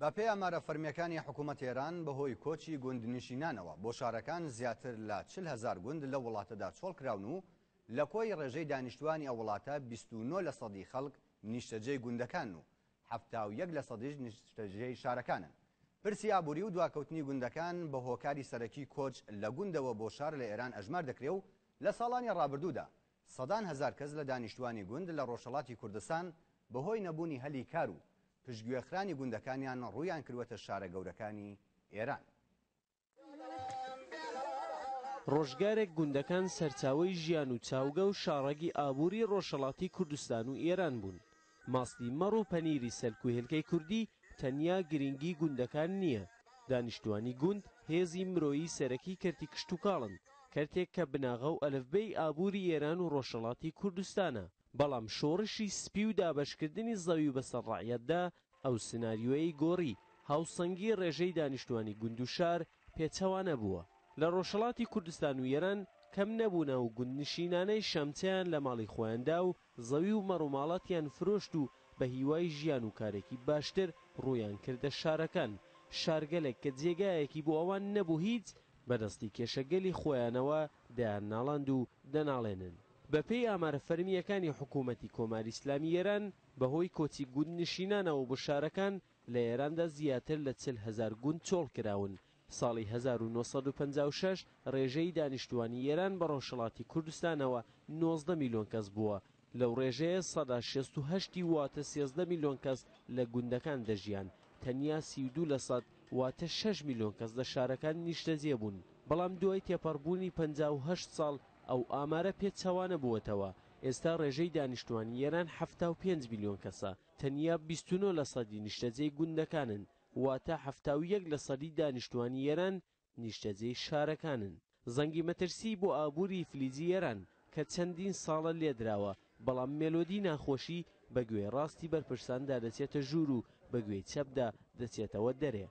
بەپێی ئامارە فەرمیەکانی حکوومەت ئێران بەهۆی کۆچی گوندنشینانەوە بۆ شارەکان زیاتر لە 40,000 گوند لە وڵاتەدا چۆڵکراون و لە کۆی ڕێژەی دانیشتوانی ئەو وڵاتە 29% خەڵک نیشتەجێی گوندەکان و 71% نیشتەجێی شارەکانن. پرسی ئابووری و دواکەوتنی گوندەکان بە هۆکاری سەرەکی کۆچ لە گوندەوە بۆ شار لە ئێران ئەژمار دەکرێت و لە ساڵانی ڕابردوودا سەدان هەزار کەس لە دانیشتوانی گوند لە ڕۆژهەڵاتی کوردستان بەهۆی نەبوونی هەلی کار و پشتگوێخرانی گوندەکانیان ڕوویان کردوەتە شارە گەورەکانی ئێران. ڕۆژگارێک گوندەکان سەرچاوەی ژیان و چاوگە و شاڕەگی ئابووری ڕۆژهەڵاتی کوردستان و ئێران بوون. ماستی مەڕ و پەنیری سەلک و هێلکەی کوردی تەنیا گرنگی گوندەکان نییە. دانیشتوانی گوند هێزی مرۆیی سەرەکی کەرتی کشتتوکاڵن، کەرتێک کە بناغە و ئەلفبەی ئابووری ئێران و ڕۆژهەڵاتی کوردستانە. بەڵام شۆڕشی سپی و دابەشکردنی زەوی بەسەر ڕەعیەتدا ئەو سناریۆیەی گۆڕی هاوسەنگی ڕێژەی دانیشتوانی گوند و شار پێچەوانە بووە. لە ڕۆژهەڵاتی کوردستان و ئێران کەم نەبوونە و گوندنشینانەی شەمچەیان لە ماڵی خۆیاندا و زەوی و مەڕووماڵەتیان فرۆشت و بە هیوای ژیان و کارێکی باشتر ڕوویان کردە شارەکان. شارگەلێک کە جێگایەکی بۆ ئەوان نەبوو هیچ بەدەستی کێشەگەلی خۆیانەوە دەیان ناڵاند و دەناڵێنن. بەپێی ئامارە فەرمیەکانی حکوومەتی کۆماری ئیسلامی ئێران بەهۆی کۆچی گوندنشینانەوە بۆ شارەکان لە ئێراندا زیاتر لە 40,000 گوند چۆڵ کراون. ساڵی 1956 ڕێژەی دانیشتوانی ئێران بە ڕۆژهەڵاتی کوردستانەوە 19 میلیۆن کەس بووە. لەو ڕێژەیە 168 واتە 13 میلیۆن کەس لە گوندەکان دەژیان. تەنیا 32% واتە 6 میلیۆن کەس لە شارەکان نیشتەجێ بوون. بەڵام دوای تێپەڕبوونی 58 ساڵ ئەو ئامارە پێچەوانە بووەتەوە. ئێستا ڕێژەی دانیشتوانی ئێران 75 میلیۆن کەسە. تەنیا 29% نیشتەجێی گوندەکانن، واتە 71% دانیشتوانی ئێران نیشتەجێی شارەکانن. زەنگی مەترسی بۆ ئابووری فلیجی ئێران کە چەندین ساڵە لێدراوە، بەڵام مێلۆدی ناخۆشی بەگوێ ڕاستی بەرپرساندا دەچێتە ژوور و بەگوێی چەپدا دەچێتەوە دەرێ.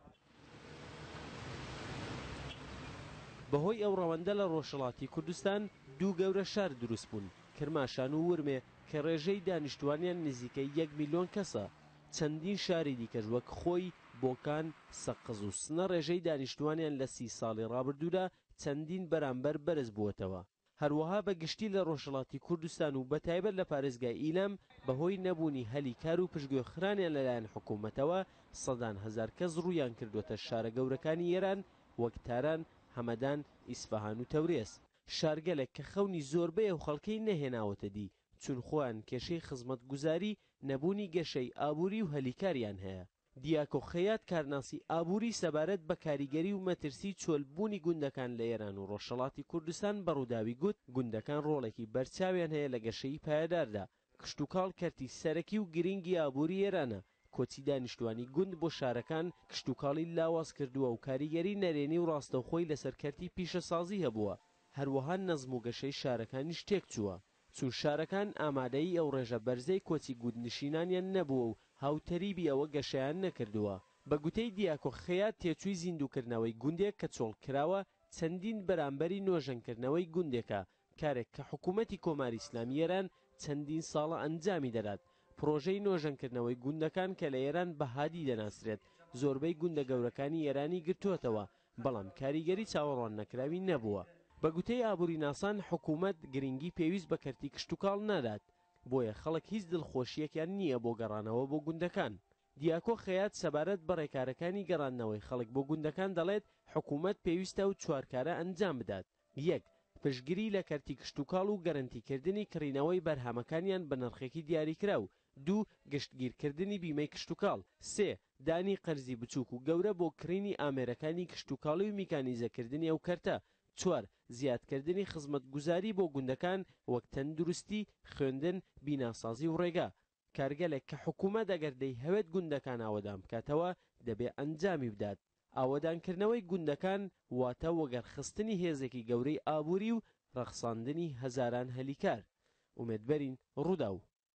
بەهۆی ئەو ڕەوەندە لە ڕۆژهەڵاتی کوردستان دوو گەورە شار دروست بوون، کرماشان و ورمێ کە ڕێژەی دانیشتوانیان نزیکەی 1 میلیۆن کەسە. چەندین شاری دیکەش وەک خۆی، بۆکان، سەقز و سنە ڕێژەی دانیشتوانیان لە 30 ساڵی ڕابردوودا چەندین بەرامبەر بەرز بووەتەوە. هەروەها بەگشتی لە ڕۆژهەڵاتی کوردستان و بەتایبەت لە پارێزگای ئیلام بەهۆی نەبوونی هەلی کار و پشتگوێخرانیان لەلایەن حکوومەتەوە سەدان هەزار کەس ڕوویان کردوتە شارە گەورەکانی ئێران وەک تاران، هەمەدان، ئیسفەهان و تەورێز. شارگەلێک کە خەونی زۆربەی ئەو خەڵکەی نەهێناوەتە دی، چون خۆیان کێشەی خزمەتگوزاری، نەبوونی گەشەی ئابووری و هەلیکاریان هەیە. دیاکۆ خەیات کارناسی ئابووری سەبارەت بە کاریگەری و مەترسی چۆلبوونی گوندەکان لە ئێران و ڕۆژهەڵاتی کوردستان بەڕووداوی گوت گوندەکان ڕۆڵێکی بەرچاویان هەیە لە گەشەی پایەداردا. کشتتوکاڵ کەرتی سەرەکی و گرنگی ئابووری ئێرانە. کۆچی دانیشتوانی گوند بۆ شارەکان کشتتوکاڵی لاواز کردووە و کاریگەری نەرێنی و ڕاستەوخۆی لەسەر کەرتی پیشەسازی هەبووە. هەروەها نەزم و گەشەی شارەکانی شتێک چووە، چون شارەکان ئامادەی ئەو ڕێژە بەرزەی کۆچی گوندنشینانیان نەبووە و هاوتەریبی ئەوە گەشەیان نەکردووە. بە گوتەی دیاکۆ خەیات تێچووی زیندووکردنەوەی گوندێک کە چۆڵ کراوە چەندین بەرامبەری نۆژەنکردنەوەی گوندێکە، کارێک کە حکوومەتی کۆماری ئیسلامی ئێران چەندین ساڵە ئەنجامی دەدات. پرۆژەی نۆژەنکردنەوەی گوندەکان کە لە ئێران بەهادی دەناسرێت زۆربەی گوندە گەورەکانی ئێرانی گرتووەتەوە، بەڵام کاریگەری چاوەڕوان نەکراوی نەبووە. بە گوتەی ئابووری ناسان حکوومەت گرنگی پێویست بە کەرتی کشتتوکاڵ نادات، بۆیە خەڵک هیچ دڵخۆشیەکیان نییە بۆ گەڕانەوە بۆ گوندەکان. دیاکۆ خەیات سەبارەت بە ڕێکارەکانی گەڕاندنەوەی خەڵک بۆ گوندەکان دەڵێت حکوومەت پێویستە و چوارکارە ئەنجام بدات. 1. پشتگیری لە کەرتی کشتتوکاڵ و گەرنتیکردنی کڕینەوەی بەرهەمەکانیان بە نرخێکی دیاریکرا و 2. گشتگیرکردنی بیمەی کشتتوکاڵ. 3. دانی قەرزی بچووک و گەورە بۆ کڕینی ئامێرەکانی کشتتوکاڵی و میکانیزەکردنی ئەو کەرتە. 4. زیادکردنی خزمەتگوزاری بۆ گوندەکان وەک تەندروستی، خوێندن، بیناسازی و ڕێگا. کارگەلێک کە حکوومەت ئەگەر دەیهەوێت گوندەکان ئاوەدان بکاتەوە دەبێ ئەنجامی بدات. ئاوەدانکردنەوەی گوندەکان واتە وەگەرخستنی هێزێکی گەورەی ئابووری و ڕەخساندنی هەزاران هەلیکار. ئومێدبەرین ڕوودا و